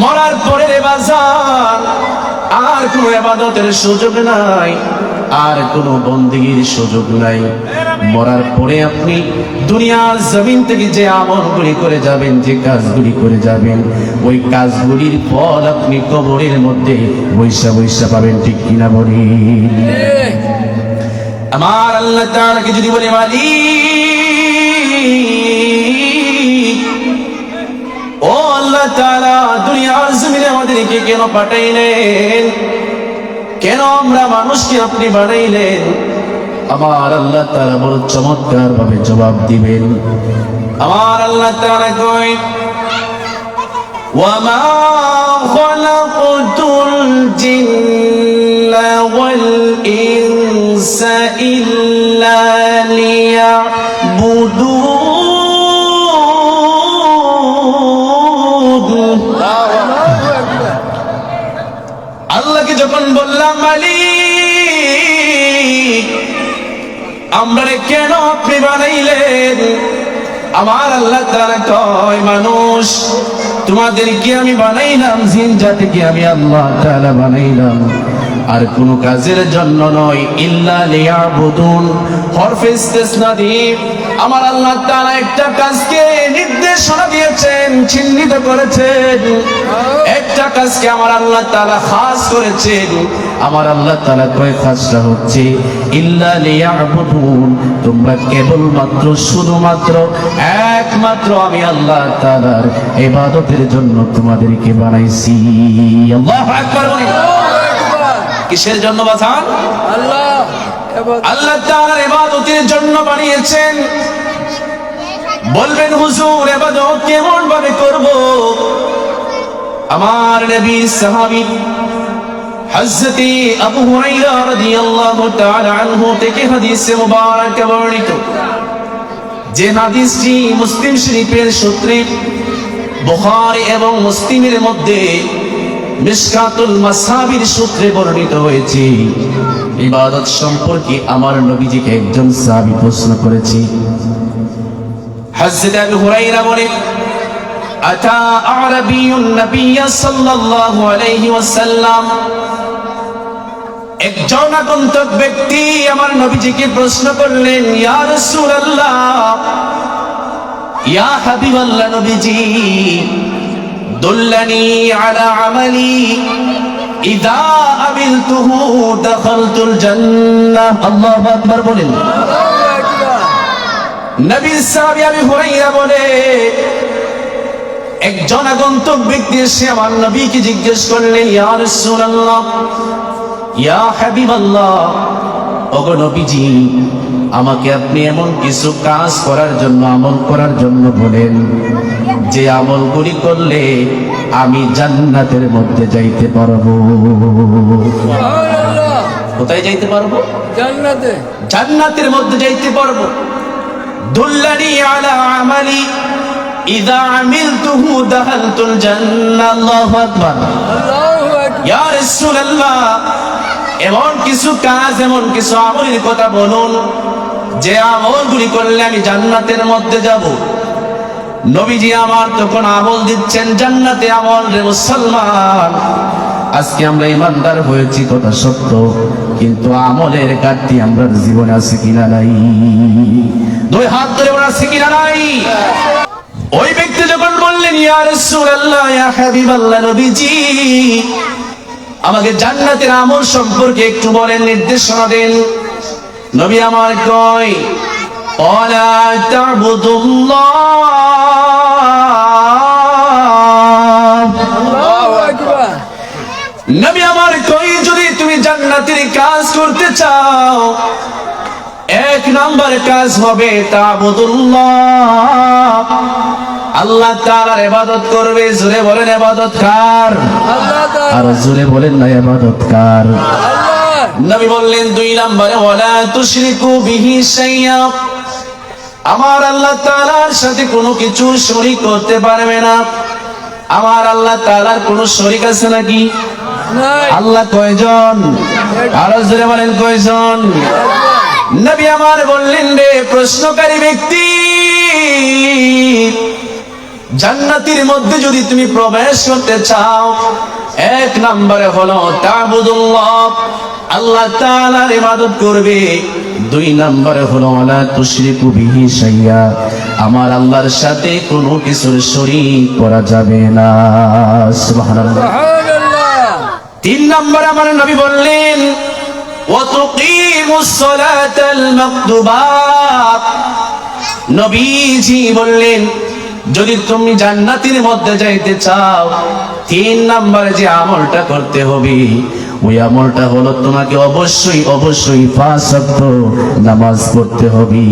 মরার পরে রে বাজার আর কোনো ইবাদতের সুযোগ নাই, আর কোনো বন্দেগীর সুযোগ নাই। মরার পরে আপনি দুনিয়ার জমিন থেকে যে আমলগুলি করে যাবেন, যে কাজগুলি করে যাবেন, ওই কাজগুলির ফল আপনি কবরের মধ্যে বৈশা বৈশা পাবেন। ঠিক কিনা বলি? আমার আল্লাহ তাআলাকে যদি বলে মালিক, ও আল্লাহ তাআলা দুনিয়ার জমিনে আমাদেরকে কেন পাঠাইলেন, কেন আমরা মানুষকে আপনি বানাইলেন? আমার আল্লাহ তাআলা বড় চমৎকার ভাবে জবাব দিবেন। আমার আল্লাহ তাআলা কয়, ওয়ামা খালাকতুল জিন্না ওয়াল ইনসা ইল্লা লিয়াবুদুন। আল্লাহকে যখন বললাম মালিক আমরা কেন আপনি বানাইলেন, আমার আল্লাহ তাআলা কয়, মানুষ তোমাদেরকে আমি বানাইলাম, জিন জাতিকে আমি আল্লাহ তাআলা বানাইলাম আর কোন কাজের জন্য নয়। ইল্লা লিয়াবুদুন হরফে ইস্তিসনা দিয়ে আমার আল্লাহ তাআলা একটা কাজকে নির্দেশনা দিয়েছেন, চিহ্নিত করেছেন। একটা কাজকে আমার আল্লাহ তাআলা খাস করেছেন। আমার আল্লাহ তাআলা কয় কাজটা হচ্ছে ইল্লা লিয়াবুদুন, তোমরা কেবলমাত্র শুধুমাত্র একমাত্র আমি আল্লাহ তাআলার ইবাদতের জন্য তোমাদেরকে বানাইছি। আল্লাহু আকবার বলেন। কিসের জন্য বাঁচান? আল্লাহ তাআলার ইবাদতের জন্য বানিয়েছেন। বলবেন হুজুর ইবাদত কেমন ভাবে করব? আমার নবী সাহাবী হযরত আবু হুরায়রা রাদিয়াল্লাহু তাআলা আনহু থেকে হাদিসে মুবারক বর্ণিত, যে হাদিসটি মুসলিম শরীফের সূত্রে বুখারী এবং মুসলিমের মধ্যে মিশকাতুল মাসাবির সূত্রে বর্ণিত হয়েছে। ইবাদত সম্পর্কে আমার নবীজিকে একজন সাহাবী প্রশ্ন করেছে। হযরত আবু হুরায়রা বলেন, আতা আরাবিয়ুন নবী সাল্লাল্লাহু আলাইহি ওয়াসাল্লাম, একজন আগন্তুক ব্যক্তি আমার নবীজিকে প্রশ্ন করলেন, ইয়া রাসূলুল্লাহ, ইয়া হাবিবাল্লাহ নবীজি, দুল্লানি আলা আমালি ইযা আমিলতুহু দাখালতুল জান্নাহ। আল্লাহু আকবার বলেন। নবী সাহাবী আবু হুরায়রা বলে, একজন আগন্তুক ব্যক্তি এসে আমার নবীকে জিজ্ঞেস করলেন, ইয়া রাসূলুল্লাহ, ইয়া হাবিবাল্লাহ, ওগো নবীজি, আমাকে আপনি এমন কিছু কাজ করার জন্য, আমল করার জন্য বলেন, যে আমলগুলি করলে আমি জান্নাতের মধ্যে যাইতে পারবো। কোথায় যাইতে পারবো? জান্নাতে। জান্নাতের মধ্যে যাইতে পারবো। দুল্লানি আলা আমালি ইযা আমিলতুহু দাখালতুল জান্নাহ। আল্লাহু আকবার। আল্লাহু আকবার। ইয়া রাসূলুল্লাহ, এমন কিছু কাজ, এমন কিছু আমলের কথা বলুন, যে আমলগুলি করলে আমি জান্নাতের মধ্যে যাব। নবীজি আমার তখন আমল দিচ্ছেন জান্নাতে আমল। রে মুসলমান, আজকে আমরা ইমানদার হয়েছি কথা সত্য, কিন্তু আমলের ঘাটতি আমরা জীবনে আছে কিনা নাই? দুই হাত ধরে বলা আছে কিনা নাই? ওই ব্যক্তি যখন বললেন, ইয়া রাসূলুল্লাহ, ইয়া হাবিবাল্লাহ নবীজি, আমাকে জান্নাতের আমল সম্পর্কে একটু বলেন, নির্দেশনা দেন। নবী আমার কয়, ওয়ালা তা'বুদুল্লাহ। আল্লাহু আকবার। নবী আমার কয়, যদি তুমি জান্নাতের কাজ করতে চাও, এক নাম্বার কাজ হবে তা'বুদুল্লাহ, আল্লাহ তাআলার ইবাদত করবে। জোরে বলেন ইবাদত কার? আল্লাহ তাআলা। আর জোরে বলেন না ইবাদত কার? আল্লাহ। নবী বললেন দুই নম্বরে, ওয়ালা তুশরিকু বিহি শাইয়্যা, আমার আল্লাহ তাআলার সাথে কোনো কিছু শরীক করতে পারবে না। আমার আল্লাহ তাআলার কোনো শরীক আছে নাকি? নাই। আল্লাহ কয়জন? আর জোরে বলেন কয়জন? নবী আমার বললেন, রে প্রশ্নকারী ব্যক্তি, জান্নাতের মধ্যে যদি তুমি প্রবেশ করতে চাও, এক নম্বরে হলো তা'বুদুল্লাহ, আল্লাহ তাআলার ইবাদত করবে। দুই নম্বরে হলো ওয়ালা তুশরিকু বিহি শাইয়্যা, আমার আল্লাহর সাথে কোনো কিছুর শরীক করা যাবে না। সুবহানাল্লাহ। তিন নম্বরে আমার নবী বললেন ওয়া তুকিমুস সালাতাল মাকতুবাত, নবীজি বললেন যদি তুমি জান্নাতের মধ্যে যাইতে চাও, তিন নম্বরে যে আমলটা করতে হবে ওই আমলটা হলো তোমাকে অবশ্যই 5 ওয়াক্ত নামাজ পড়তে হবে।